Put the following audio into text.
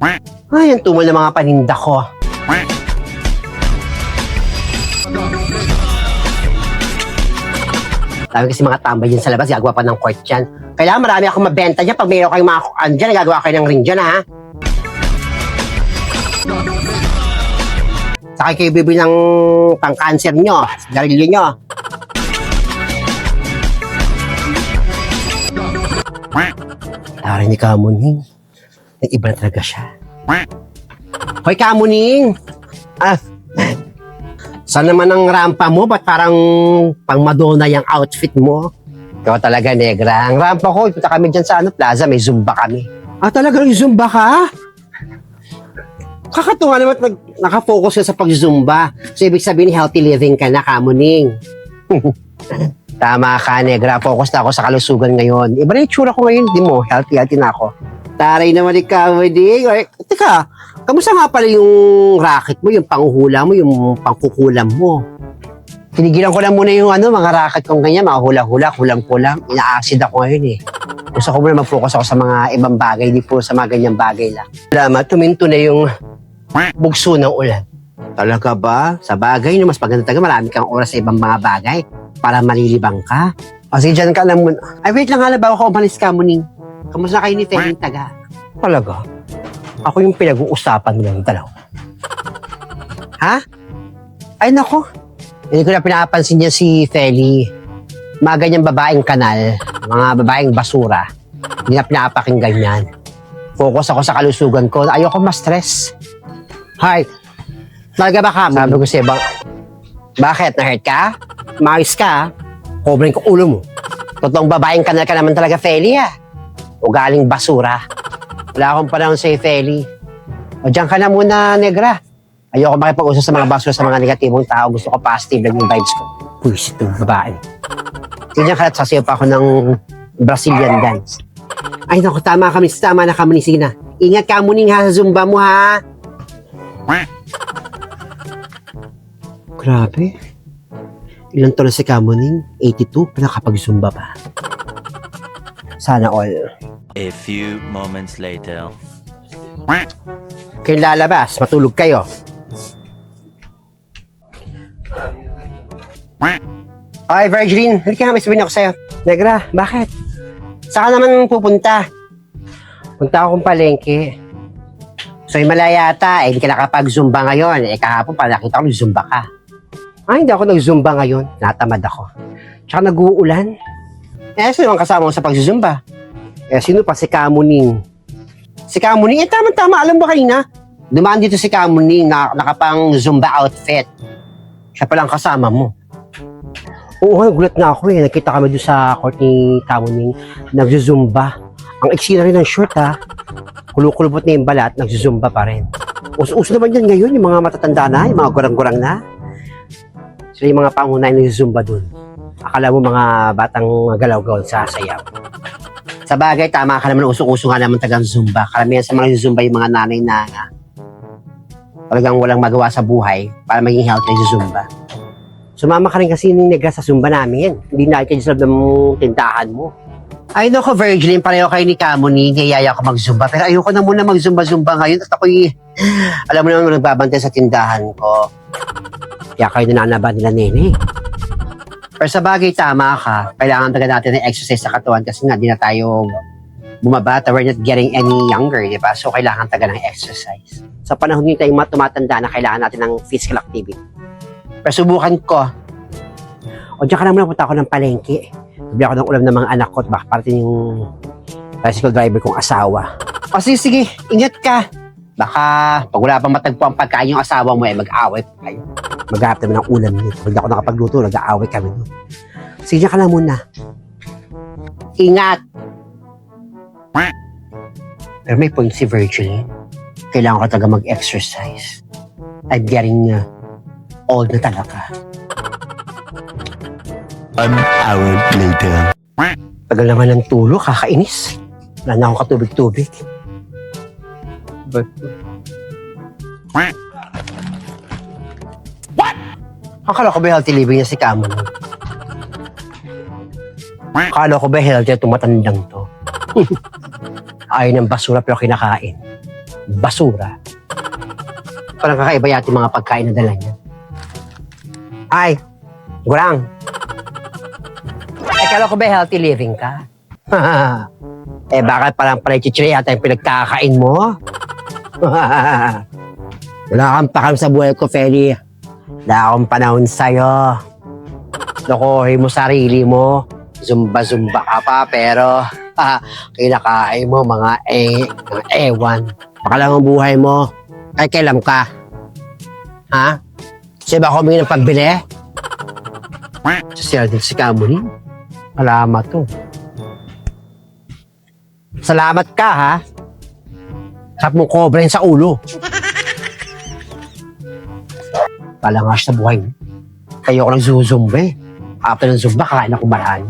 Ay, ang tumal ng mga paninda ko. Dami kasi mga tambay dyan sa labas, gagawa pa ng court dyan. Kailangan marami akong mabenta dyan. Pag mayroon kayong mga kukaan dyan, gagawa kayo ng ring dyan, ha? Saka kayo bibili ng pang-cancer nyo, sigarilyo nyo. Tara ni Kamuning. Nag-iba na talaga siya. Hoy, Kamuning! Saan naman ang rampa mo? Ba't parang pang Madonna yung outfit mo? Ikaw talaga, negra. Ang rampa ko, punta kami dyan sa plaza, may Zumba kami. Talagang Zumba ka? Kakatuwa naman at nakafocus ka sa pag-Zumba. So, ibig sabihin, healthy living ka na, Kamuning. Tama ka, negra. Focus na ako sa kalusugan ngayon. Iba na yung tsura ko ngayon, di mo? Healthy na ako. Taray naman ikaw, Kamuning. Teka, kamusta nga pala yung racket mo, yung panghuhula mo, yung pangkukulam mo? Tinigilan ko lang muna yung mga racket kong ganyan, mga hula-hula, kulang-kulang. Ina-acid ako ngayon eh. Gusto ko muna mag-focus ako sa mga ibang bagay, di po sa mga ganyang bagay lang. Salamat, tuminto na yung bugso ng ulan. Talaga ba? Sa bagay, mas maganda talaga, marami kang oras sa ibang mga bagay para malilibang ka. O sige, dyan ka lang muna. Ay, wait lang nga bago ka umalis, Kamuning. Kamusta kayo ni Feling Taga? Talaga? Ako yung pinag-uusapan nila yung dalawa. Ha? Ay, nako. Hindi ko na pinapansin niya si Feli. Mga ganyang babaeng kanal, mga babaeng basura. Hindi na pinapakinggan yan. Focus ako sa kalusugan ko. Ayoko ma-stress. Hi. Talaga ba ka? Sabi ko siya, bakit? Na-hurt ka? Maayos ka? Covering ko ulo mo. Totoong babaeng kanal ka naman talaga, Feli, ha? Ugaling basura. Wala akong panahon sa'yo, Feli. O dyan ka na muna, negra. Ayoko makipag-usap sa mga basura, sa mga negatibong tao. Gusto ko positive lang yung vibes ko. Puwisit yung babae. Ganyan ka at sasayaw pa ako ng Brazilian dance. Ay, naku, tama na kami ni Sina. Ingat ka muning ha sa Zumba mo, ha? Grabe. Ilang taon na si Kamuning? 82? Nakapag-Zumba pa. Sana all. A few moments later. Kayo lalabas, matulog kayo. Ay, Virgilin, halika nga, may sabihin ako sa'yo. Negra, bakit? Saan naman pupunta? Punta akong palengke. So, malaya yata, hindi ka nakapag-Zumba ngayon. Kahapon pa nakita ko, Zumba ka. Hindi ako nag-Zumba ngayon. Natamad ako. Tsaka nag-uulan. Sino ang kasama mo sa pag-Zumba? Sino pa? Si Kamuning. Si Kamuning, tama-tama. Alam ba kanina? Dumaan dito si Kamuning na nakapang Zumba outfit. Siya palang kasama mo. Oo, nagulat nga ako eh. Nakita kami doon sa court ni Kamuning. Nag-Zumba. Ang iksi na rin ng short ha. Kulukulubot na yung balat, nag-Zumba pa rin. Uso naman yan ngayon, yung mga matatanda na, yung mga gurang-gurang na. Sila yung mga pangunay nag-Zumba doon. Akala mo mga batang galaw-gaw sa sayaw. Sa bagay, tama ka naman, uso-uso nga naman tagang Zumba. Karamihan sa mga Zumba yung mga nanay na talagang walang magawa sa buhay para maging healthy na Zumba. Sumama ka rin kasi yung negra sa Zumba namin. Hindi na kayo sa ng tindahan mo. Ay, naku, Virgilin, pareho kayo ni Kamuning, niyaya ko mag-Zumba. Pero ayoko na muna mag-Zumba-Zumba ngayon. At ako'y, alam mo naman, nagbabantay sa tindahan ko. Kaya kayo nananaba nila, nene. Pero sa bagay, tama ka. Kailangan talaga natin ng exercise sa katawan kasi nga, di na tayo bumabata. We're not getting any younger, di ba? So, kailangan talaga ng exercise. Sa panahon nyo tayong tumatanda na kailangan natin ng physical activity. Pero subukan ko. O, diyan ka na muna, punta ako ng palengke. Bibili ako ng ulam ng mga anak ko at baka parating yung tricycle driver kong asawa. O, sige, ingat ka. Baka, pag wala pang matagpo ang pagkain yung asawa mo, mag-away pa kayo. Mag-ahap naman ng ulam nito. Pag ako nakapagluto, nag-aaway kami nun. Sige, diyan ka na muna. Ingat! Pero may point si Virgil. Kailangan ko talaga mag-exercise. I'm getting old na talaga. 1 hour later. Tagal naman ng tulo, kakainis. Wala na akong katubig-tubig. What? Akala ko ba healthy living niya si Kamuning? Akala ko ba healthy at tumatandang to? Ayaw ng basura pero kinakain. basura. Parang kakaiba yata yung mga pagkain na dala niya. Ay, gurang. Kala ko ba healthy living ka? Bakit parang pala chichiri yata yung pinagkakain mo? Wala kang pakam sa buhay ko, Feli. Wala akong panahon sa'yo. Lokohin mo sarili mo. Zumba-zumba ka pa, pero kinakain mo mga ewan. Baka lang ang buhay mo. Ay, kailan ka? Ha? Siya ba humingi ng pambili? Siya din si Kamunin. Salamat to. Salamat ka, ha? Sarap mong kobrahin sa ulo. Palangas sa buhay mo. Kayo ako nagzuzumba eh. After ng zumba, kakain ako marami.